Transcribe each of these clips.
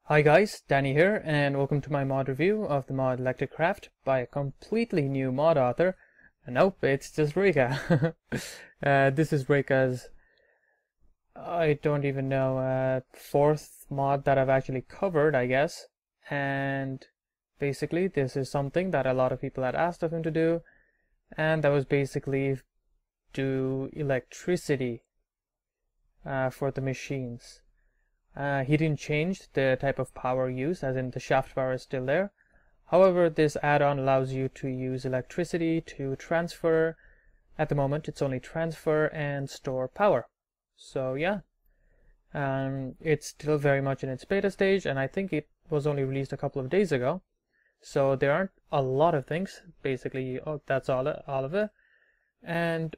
Hi guys, Danny here, and welcome to my mod review of the mod ElectriCraft by a completely new mod author. Nope, it's just Rika. This is Rika's, I don't even know, fourth mod that I've actually covered, I guess. And basically, this is something that a lot of people had asked of him to do, and that was basically do electricity for the machines. He didn't change the type of power used, as in the shaft power is still there. However, this add-on allows you to use electricity to transfer. At the moment, it's only transfer and store power. So yeah, it's still very much in its beta stage, and I think it was only released a couple of days ago. So there aren't a lot of things. Basically, that's all of it. And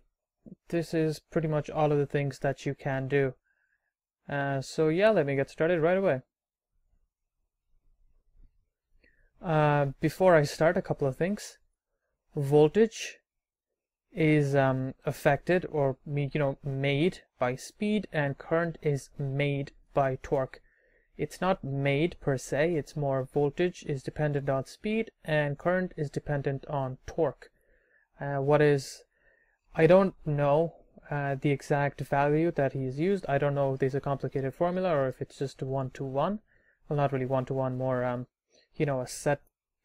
this is pretty much all of the things that you can do. So yeah, let me get started right away. Before I start, a couple of things. Voltage is affected or made by speed, and current is made by torque. It's not made per se, it's more voltage is dependent on speed and current is dependent on torque. I don't know the exact value that he's used. I don't know if there's a complicated formula or if it's just a 1-to-1. Well, not really 1-to-1, more a set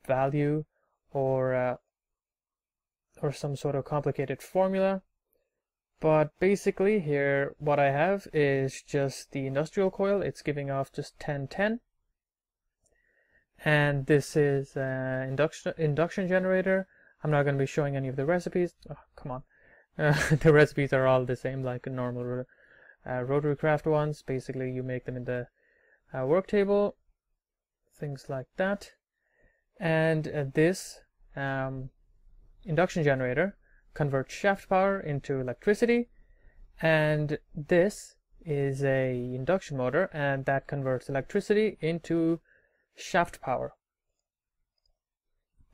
value or some sort of complicated formula. But basically here what I have is just the industrial coil. It's giving off just 1010, and this is induction generator. I'm not going to be showing any of the recipes. Oh, come on. The recipes are all the same, like a normal RotaryCraft ones. Basically, you make them in the work table, things like that. And this induction generator converts shaft power into electricity, and this is a induction motor, and that converts electricity into shaft power.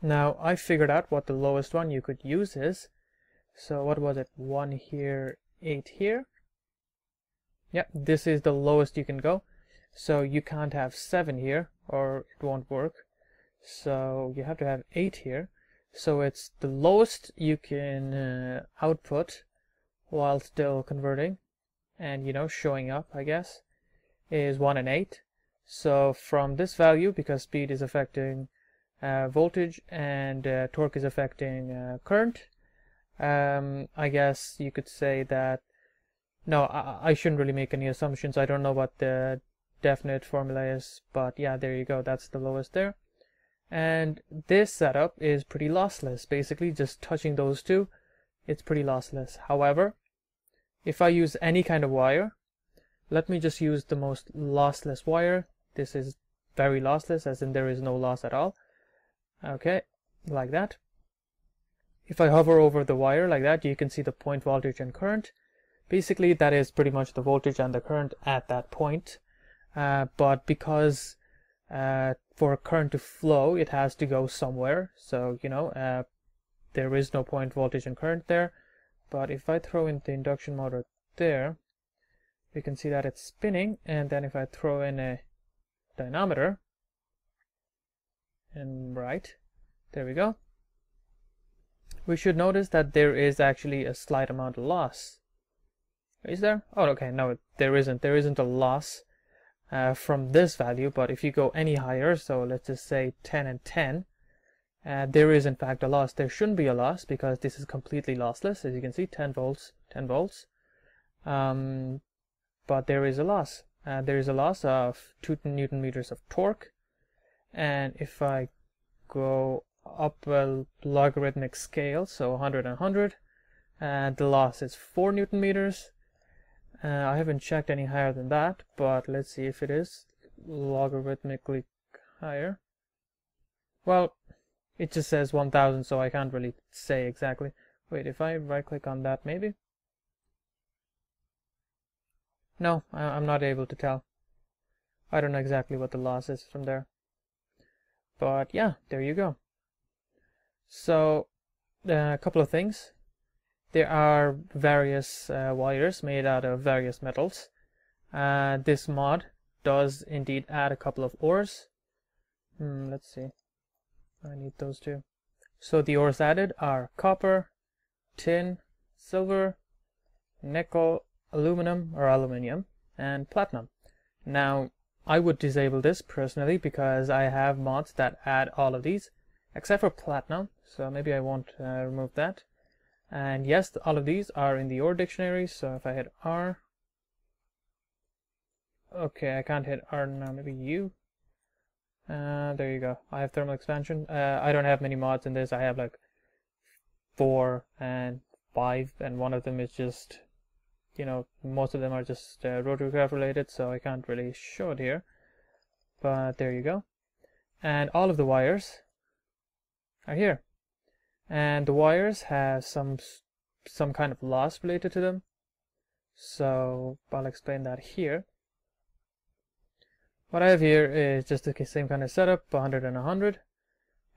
Now, I figured out what the lowest one you could use is. So what was it? 1 here, 8 here. Yep, this is the lowest you can go. So you can't have 7 here or it won't work. So you have to have 8 here. So it's the lowest you can output while still converting and showing up, I guess, is 1 and 8. So from this value, because speed is affecting voltage and torque is affecting current, I guess you could say that, no, I shouldn't really make any assumptions. I don't know what the definite formula is, but yeah, there you go, that's the lowest there. And this setup is pretty lossless. Basically, just touching those two, it's pretty lossless. However, if I use any kind of wire, let me just use the most lossless wire. This is very lossless, as in there is no loss at all. Okay, like that. If I hover over the wire like that, you can see the point voltage and current. Basically, that is pretty much the voltage and the current at that point. But because for a current to flow, it has to go somewhere. So, there is no point voltage and current there. But if I throw in the induction motor there, we can see that it's spinning. And then if I throw in a dynamometer, and right, there we go. We should notice that there is actually a slight amount of loss. Is there? Oh, okay, no, there isn't. There isn't a loss from this value, but if you go any higher, so let's just say 10 and 10, there is in fact a loss. There shouldn't be a loss because this is completely lossless. As you can see, 10 volts, 10 volts. But there is a loss. There is a loss of 2 Newton meters of torque. And if I go up a logarithmic scale, so 100 and 100, and the loss is 4 Newton meters. I haven't checked any higher than that, but let's see if it is logarithmically higher. Well, it just says 1000, so I can't really say exactly. Wait, if I right click on that, maybe? No, I'm not able to tell. I don't know exactly what the loss is from there. But yeah, there you go. So, a couple of things. There are various wires made out of various metals. This mod does indeed add a couple of ores. Let's see. I need those two. So the ores added are copper, tin, silver, nickel, aluminium, and platinum. Now, I would disable this personally because I have mods that add all of these, except for platinum, so maybe I won't remove that. And yes, all of these are in the ore dictionary, so if I hit R... Okay, I can't hit R now, maybe U. There you go. I have thermal expansion. I don't have many mods in this. I have like 4 and 5, and one of them is just, you know, most of them are just RotaryCraft related, so I can't really show it here. But there you go. And all of the wires are here. And the wires have some kind of loss related to them. So I'll explain that here. What I have here is just the same kind of setup, 100 and 100.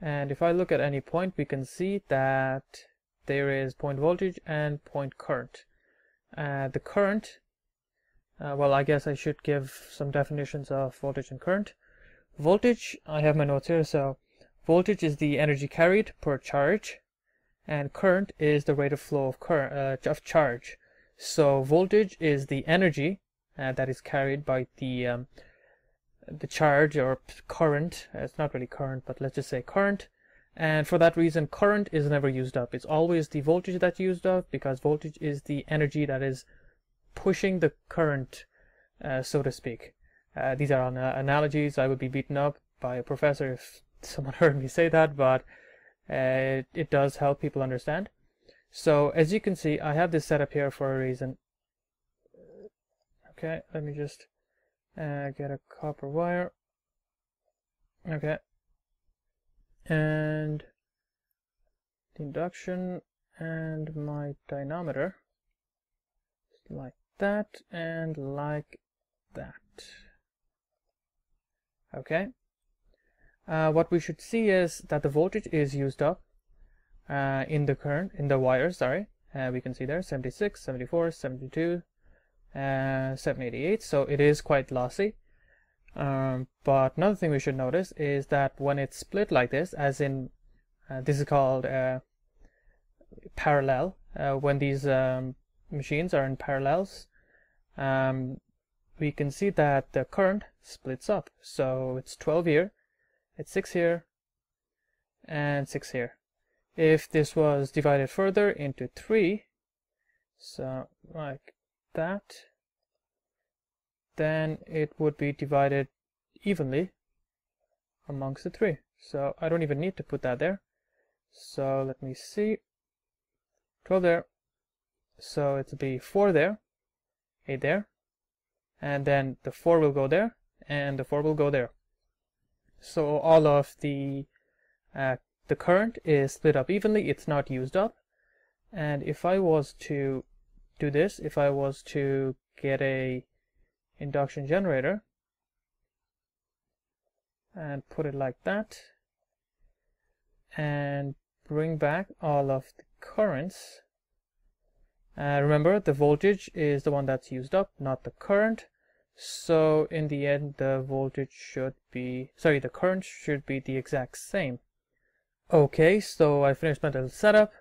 And if I look at any point, we can see that there is point voltage and point current. The current, well, I guess I should give some definitions of voltage and current. Voltage, I have my notes here, so voltage is the energy carried per charge, and current is the rate of flow of charge. So voltage is the energy that is carried by the charge or current. It's not really current, but let's just say current. And for that reason, current is never used up. It's always the voltage that's used up, because voltage is the energy that is pushing the current, so to speak. These are analogies. I would be beaten up by a professor if someone heard me say that, but it does help people understand. So as you can see, I have this set up here for a reason. Okay, let me just get a copper wire. Okay. And the induction and my dynamometer, like that and like that. Okay. What we should see is that the voltage is used up in the wires. Sorry, we can see there 76, 74, 72, 788. So it is quite lossy. But another thing we should notice is that when it's split like this, as in this is called parallel, when these machines are in parallels, we can see that the current splits up. So it's 12 here, it's 6 here, and 6 here. If this was divided further into 3, so like that, then it would be divided evenly amongst the 3. So I don't even need to put that there. So let me see. 12 there. So it'll be 4 there, 8 there, and then the 4 will go there, and the 4 will go there. So all of the current is split up evenly. It's not used up. And if I was to do this, if I was to get a induction generator and put it like that and bring back all of the currents, remember the voltage is the one that's used up, not the current. So in the end the voltage should be, sorry, the current should be the exact same. Okay, so I finished my little setup.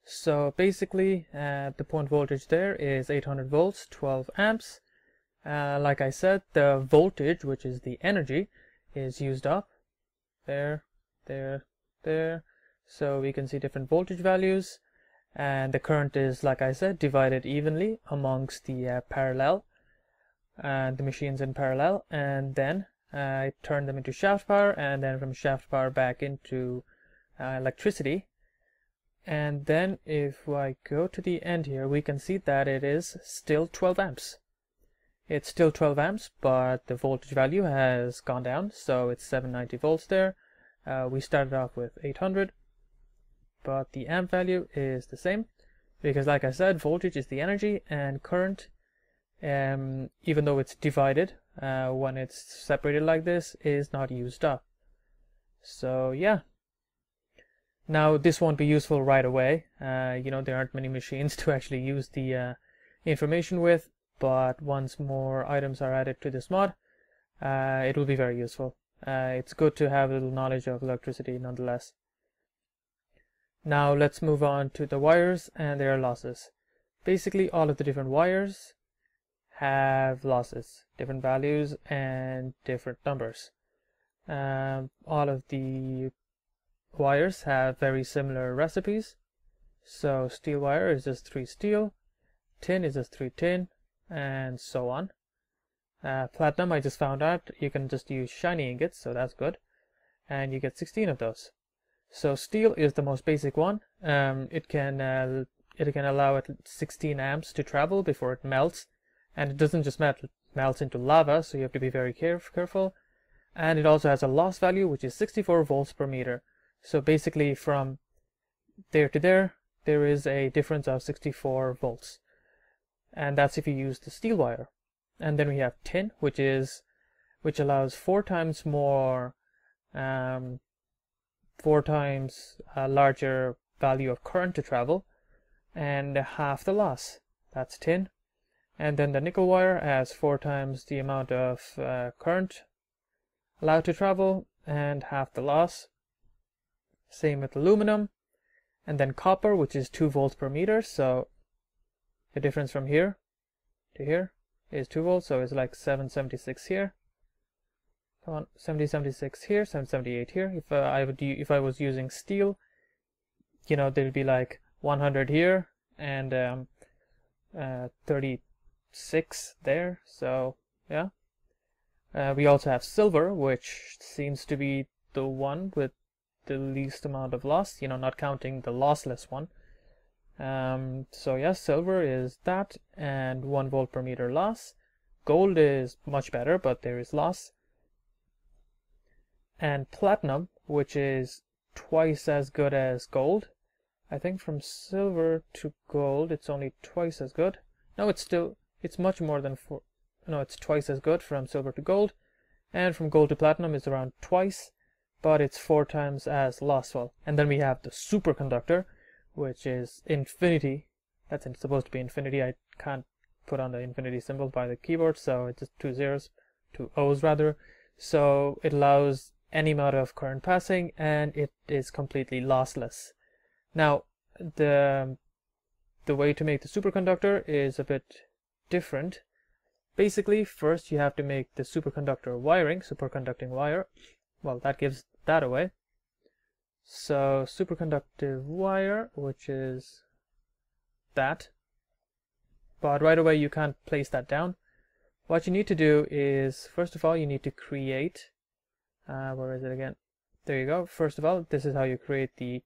So basically the point voltage there is 800 volts, 12 amps. Like I said, the voltage, which is the energy, is used up. There, there, there. So we can see different voltage values. And the current is, like I said, divided evenly amongst the parallel, the machines in parallel. And then I turn them into shaft power, and then from shaft power back into electricity. And then if I go to the end here, we can see that it is still 12 amps. It's still 12 amps, but the voltage value has gone down, so it's 790 volts there. We started off with 800, but the amp value is the same, because like I said, voltage is the energy, and current, even though it's divided, when it's separated like this, is not used up. So yeah. Now this won't be useful right away. You know, there aren't many machines to actually use the information with. But once more items are added to this mod, it will be very useful. It's good to have a little knowledge of electricity nonetheless. Now let's move on to the wires and their losses. Basically, all of the different wires have losses, different values and different numbers. All of the wires have very similar recipes. So steel wire is just 3 steel, tin is just 3 tin, and so on. Platinum, I just found out you can just use shiny ingots, so that's good, and you get 16 of those. So steel is the most basic one. It can allow it 16 amps to travel before it melts, and it doesn't just melts into lava, so you have to be very careful. And it also has a loss value, which is 64 volts per meter. So basically, from there to there is a difference of 64 volts, and that's if you use the steel wire. And then we have tin, which allows 4 times more, 4 times a larger value of current to travel, and half the loss. That's tin. And then the nickel wire has 4 times the amount of current allowed to travel and half the loss. Same with aluminum. And then copper, which is 2 volts per meter, so the difference from here to here is 2 volts, so it's like 776 here. Come on, 776 here, 778 here. If I was using steel, you know, there'd be like 100 here and 36 there. So yeah. We also have silver, which seems to be the one with the least amount of loss, you know, not counting the lossless one. So yes, silver is that, and 1 volt per meter loss. Gold is much better, but there is loss. And platinum, which is twice as good as gold. I think from silver to gold it's only twice as good. No, it's much more than it's twice as good from silver to gold, and from gold to platinum is around twice, but it's 4 times as lossful. And then we have the superconductor, which is infinity. That's supposed to be infinity. I can't put on the infinity symbol by the keyboard, so it's just 2 O's rather. So it allows any amount of current passing, and it is completely lossless. Now, the way to make the superconductor is a bit different. Basically, first you have to make the superconductor wiring, superconducting wire. Well, that gives that away. So superconductive wire, which is that. But right away you can't place that down. What you need to do is, first of all, you need to create, where is it again? There you go. First of all, this is how you create the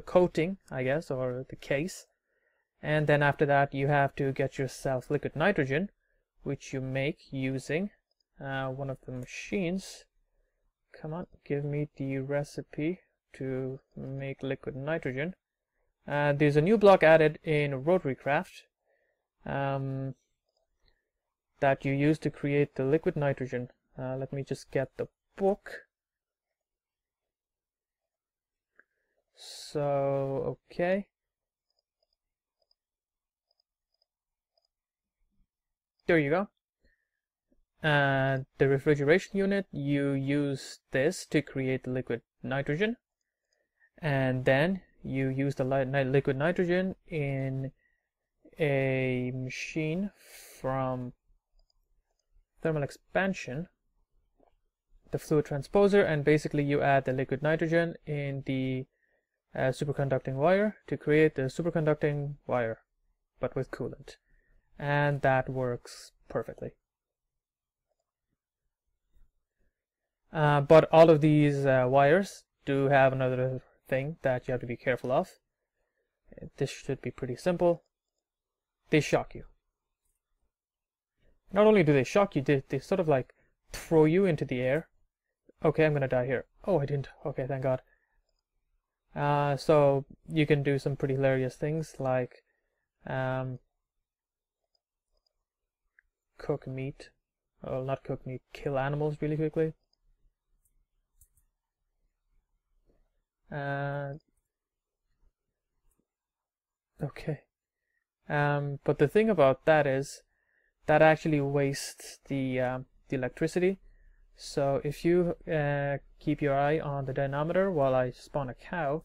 coating, I guess, or the case. And then after that, you have to get yourself liquid nitrogen, which you make using one of the machines. Come on, give me the recipe to make liquid nitrogen. There's a new block added in RotaryCraft that you use to create the liquid nitrogen. Let me just get the book. So, okay. There you go. The refrigeration unit, you use this to create the liquid nitrogen, and then you use the liquid nitrogen in a machine from thermal expansion, the fluid transposer, and basically you add the liquid nitrogen in the superconducting wire to create the superconducting wire, but with coolant. And that works perfectly. But all of these wires do have another thing that you have to be careful of. This should be pretty simple. They shock you. Not only do they shock you, they sort of like throw you into the air. Okay, I'm gonna die here. Oh, I didn't. Okay, thank God. So you can do some pretty hilarious things like cook meat. Well, not cook meat, kill animals really quickly. Okay. But the thing about that is that actually wastes the the electricity. So if you keep your eye on the dynamometer while I spawn a cow,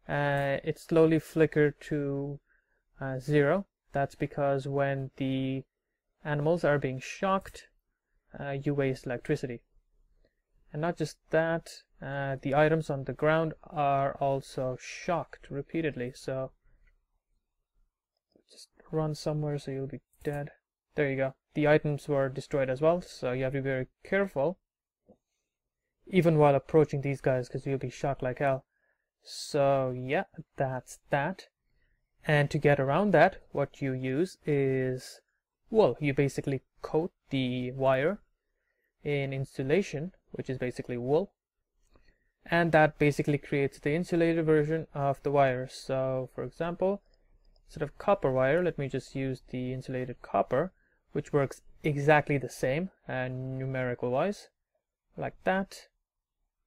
it slowly flickered to 0. That's because when the animals are being shocked, you waste electricity. And not just that, the items on the ground are also shocked repeatedly. So just run somewhere so you'll be dead. There you go. The items were destroyed as well, so you have to be very careful even while approaching these guys, because you'll be shocked like hell. So yeah, that's that. And to get around that, what you use is wool. You basically coat the wire in insulation, which is basically wool, and that basically creates the insulated version of the wire. So for example, instead of copper wire, let me just use the insulated copper, which works exactly the same numerical wise, like that.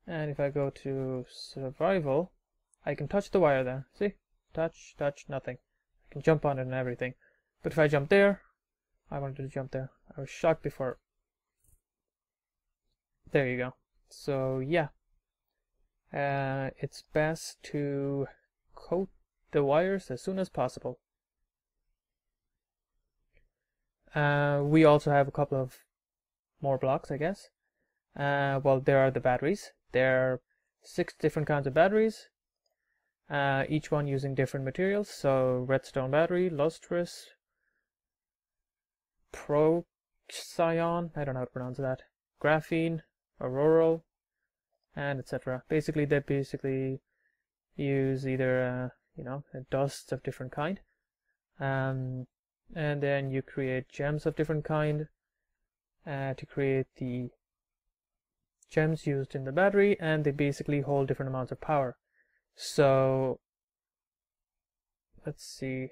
And if I go to survival, I can touch the wire there. See? Touch, nothing. I can jump on it and everything. But if I jump there, I wanted to jump there. I was shocked before. There you go. So yeah, it's best to coat the wires as soon as possible. We also have a couple of more blocks, I guess. Well, there are the batteries. There are 6 different kinds of batteries, each one using different materials. So redstone battery, lustrous, procyon, I don't know how to pronounce that, graphene, auroral, and etc. Basically, they use either dusts of different kind, and then you create gems of different kind to create the gems used in the battery, and they basically hold different amounts of power. So let's see,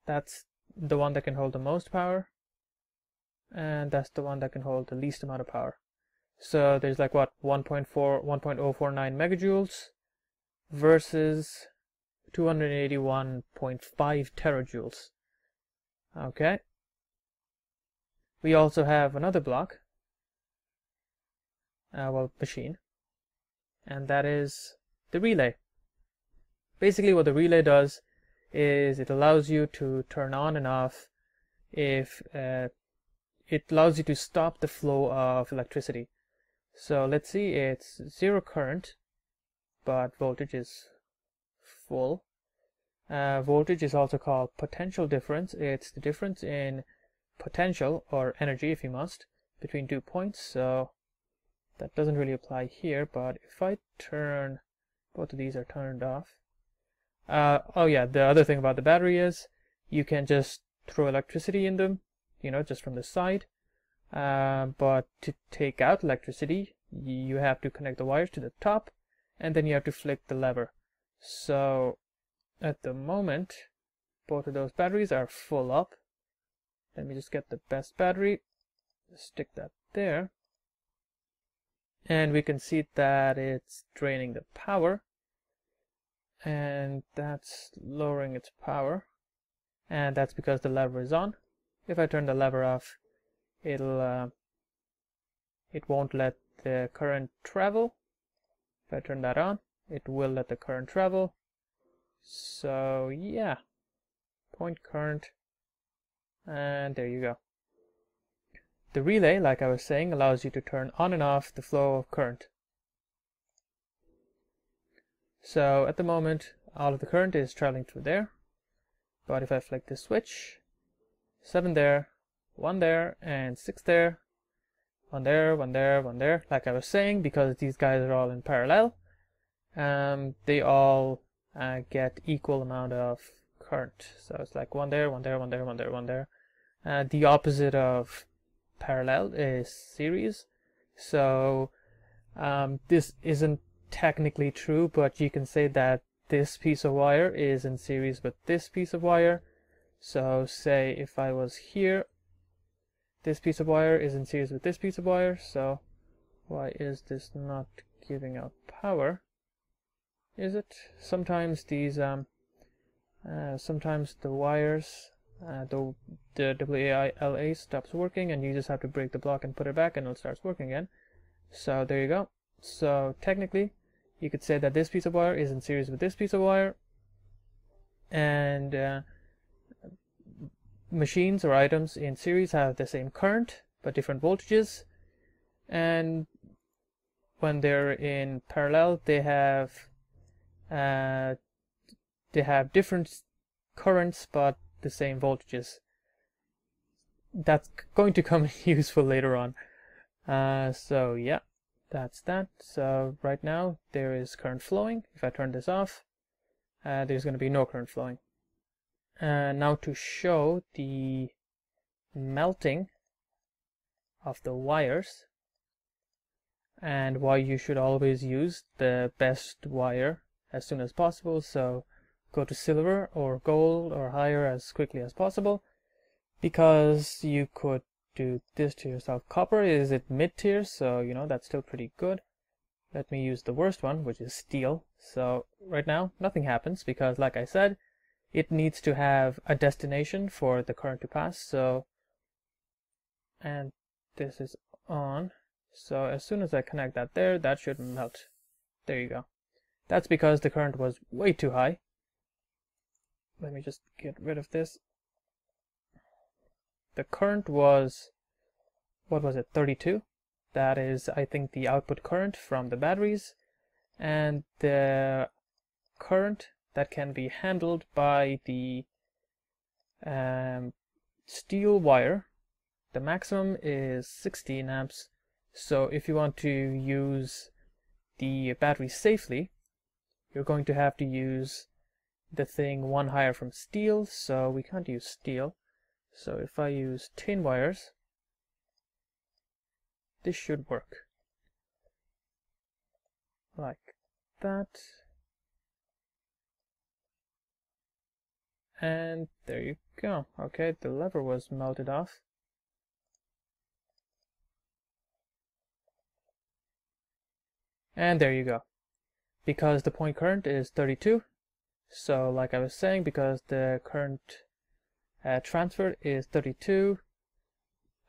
that's the one that can hold the most power, and that's the one that can hold the least amount of power. So there's like what, 1.049 megajoules versus 281.5 terajoules. Okay, we also have another block, machine, and that is the relay. Basically what the relay does is it allows you to turn on and off if it allows you to stop the flow of electricity. So let's see, it's 0 current, but voltage is full. Voltage is also called potential difference. It's the difference in potential, or energy if you must, between 2 points. So that doesn't really apply here, but if I turn, both of these are turned off. Oh yeah, the other thing about the battery is you can just throw electricity in them, just from the side. But to take out electricity, you have to connect the wires to the top, and then you have to flick the lever. So at the moment, both of those batteries are full up. Let me just get the best battery, stick that there, and we can see that it's draining the power, and that's lowering its power, and that's because the lever is on. If I turn the lever off, it won't let the current travel. If I turn that on, it will let the current travel. So yeah, point current, and there you go. The relay, like I was saying, allows you to turn on and off the flow of current. So at the moment, all of the current is traveling through there, but if I flick this switch, 7 there, 1 there, and 6 there, 1 there, 1 there, 1 there. Like I was saying, because these guys are all in parallel, they all get equal amount of current. So it's like 1 there, 1 there, 1 there, 1 there, 1 there. The opposite of parallel is series. So this isn't technically true, but you can say that this piece of wire is in series with this piece of wire. So say if I was here, this piece of wire is in series with this piece of wire. So why is this not giving out power? Is it? Sometimes these sometimes the wires the WAILA stops working, and you just have to break the block and put it back, and it starts working again. So there you go. So technically, you could say that this piece of wire is in series with this piece of wire, and machines or items in series have the same current but different voltages, and when they're in parallel, they have different currents but the same voltages. That's going to come useful later on. So yeah, that's that. So right now there is current flowing. If I turn this off, there's going to be no current flowing. Now to show the melting of the wires and why you should always use the best wire as soon as possible. So go to silver or gold or higher as quickly as possible, because you could do this to yourself. Copper is at mid tier, so you know that's still pretty good. Let me use the worst one, which is steel. So right now nothing happens because, like I said, it needs to have a destination for the current to pass. So, and this is on, so as soon as I connect that there, that should melt. There you go. That's because the current was way too high. Let me just get rid of this. The current was, what was it, 32? That is, I think, the output current from the batteries, and the current that can be handled by the steel wire, the maximum is 16 amps. So if you want to use the battery safely, you're going to have to use the thing one higher from steel. So we can't use steel. So if I use tin wires, this should work like that. And there you go. Okay, the lever was melted off. And there you go. Because the point current is 32. So like I was saying, because the current transferred is 32,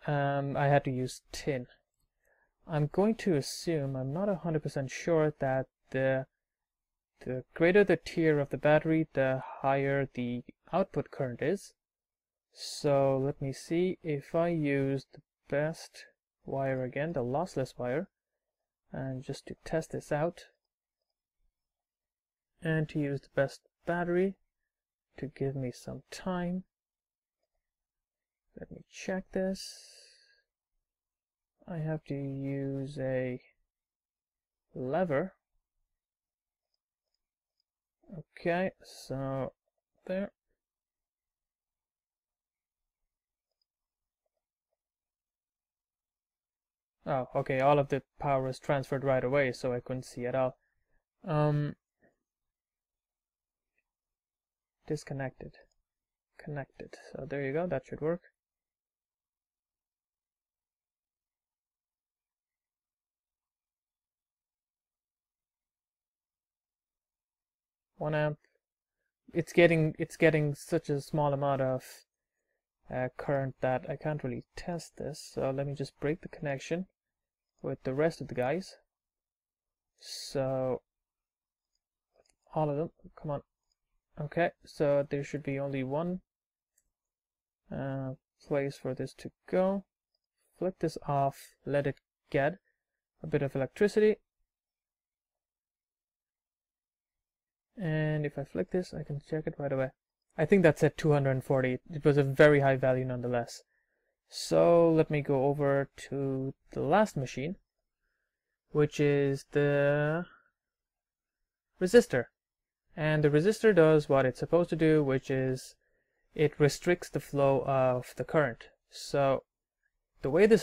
I had to use tin. I'm going to assume, I'm not 100% sure, that the greater the tier of the battery, the higher the output current is. So let me see. If I use the best wire again, the lossless wire, and just to test this out, and to use the best battery to give me some time, let me check this. I have to use a lever. Okay, so there. Oh, okay, all of the power is transferred right away, so I couldn't see it all. Disconnected. Connected. So there you go, that should work. One amp. It's getting such a small amount of current that I can't really test this. So let me just break the connection with the rest of the guys. So all of them, come on. Okay, so there should be only one place for this to go. Flip this off, let it get a bit of electricity. And if I flick this, I can check it right away. I think that's at 240. It was a very high value nonetheless. So let me go over to the last machine, which is the resistor. And the resistor does what it's supposed to do, which is it restricts the flow of the current. So the way the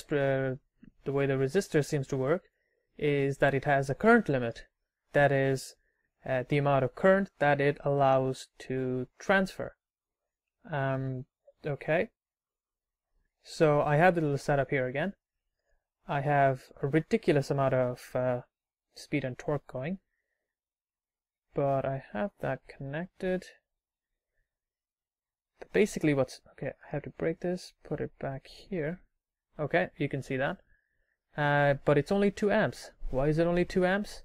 resistor seems to work is that it has a current limit, that is the amount of current that it allows to transfer. Okay, so I have the little setup here again. I have a ridiculous amount of speed and torque going, but I have that connected But basically okay, I have to break this, put it back here. Okay, you can see that. But it's only 2 amps. Why is it only 2 amps?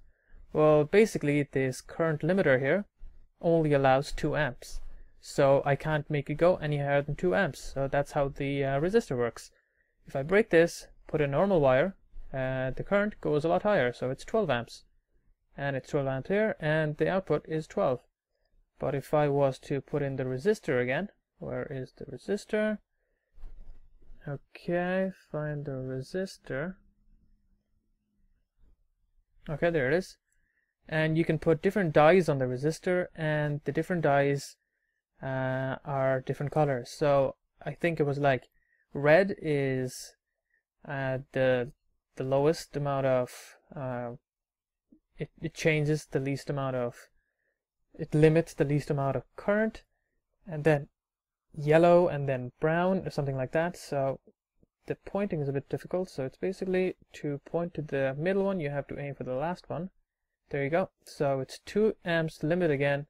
Well, basically this current limiter here only allows 2 amps. So I can't make it go any higher than 2 amps. So that's how the resistor works. If I break this, put a normal wire, the current goes a lot higher. So it's 12 amps. And it's 12 amps here, and the output is 12. But if I was to put in the resistor again, where is the resistor? Okay, find the resistor. Okay, there it is. And you can put different dyes on the resistor, and the different dyes are different colors. So I think it was like red is the lowest amount of it changes the least amount of, it limits the least amount of current, and then yellow, and then brown, or something like that. So the pointing is a bit difficult, so it's basically to point to the middle one, you have to aim for the last one. There you go. So it's 2 amps limit again,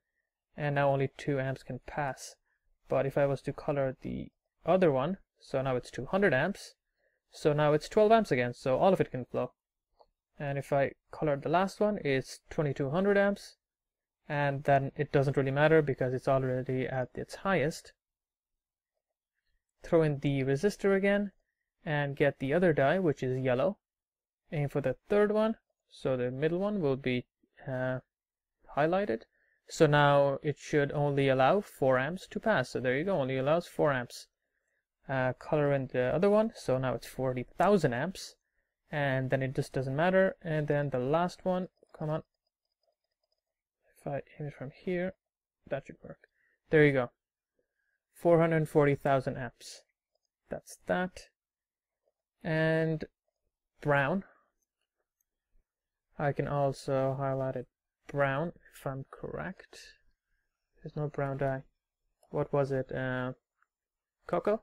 and now only 2 amps can pass. But if I was to color the other one, so now it's 200 amps, so now it's 12 amps again, so all of it can flow. And if I color the last one, it's 2200 amps, and then it doesn't really matter because it's already at its highest. Throw in the resistor again, and get the other dye, which is yellow. Aim for the third one, so the middle one will be highlighted. So now it should only allow 4 amps to pass. So there you go, only allows 4 amps. Color in the other one, so now it's 40,000 amps, and then it just doesn't matter. And then the last one, come on, if I aim it from here, that should work. There you go, 440,000 amps. That's that. And brown, I can also highlight it brown if I'm correct. There's no brown dye. What was it? Cocoa?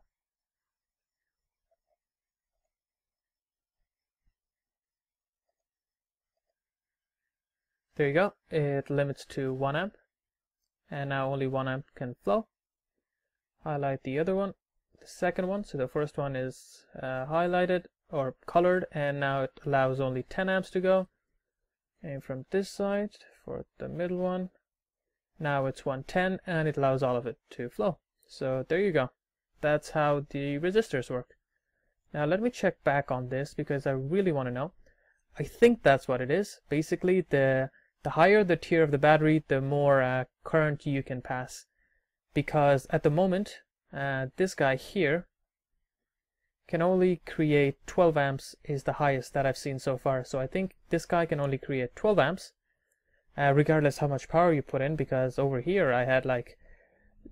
There you go. It limits to 1 amp, and now only 1 amp can flow. Highlight the other one, the second one. So the first one is highlighted or colored, and now it allows only 10 amps to go. Aim from this side for the middle one. Now it's 110, and it allows all of it to flow. So there you go. That's how the resistors work. Now let me check back on this because I really want to know. I think that's what it is. Basically, the higher the tier of the battery, the more current you can pass. Because at the moment, this guy here can only create 12 amps is the highest that I've seen so far. So I think this guy can only create 12 amps, regardless how much power you put in, because over here I had like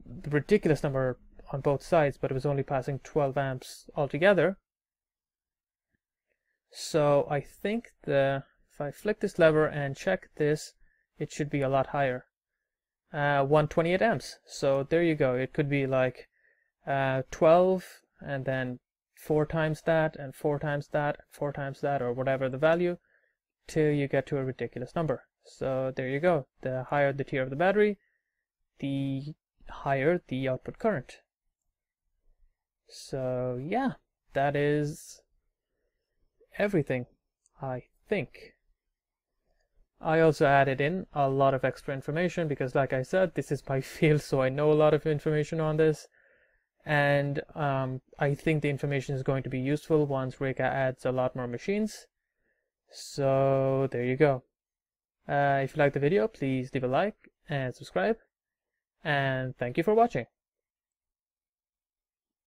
the ridiculous number on both sides, but it was only passing 12 amps altogether. So I think if I flick this lever and check this, it should be a lot higher. 128 amps. So there you go. It could be like 12, and then 4 times that, and 4 times that, and 4 times that, or whatever the value, till you get to a ridiculous number. So there you go. The higher the tier of the battery, the higher the output current. So yeah, that is everything, I think. I also added in a lot of extra information because, like I said, this is my field, so I know a lot of information on this. And I think the information is going to be useful once Reka adds a lot more machines. So there you go. If you liked the video, please leave a like and subscribe. And thank you for watching.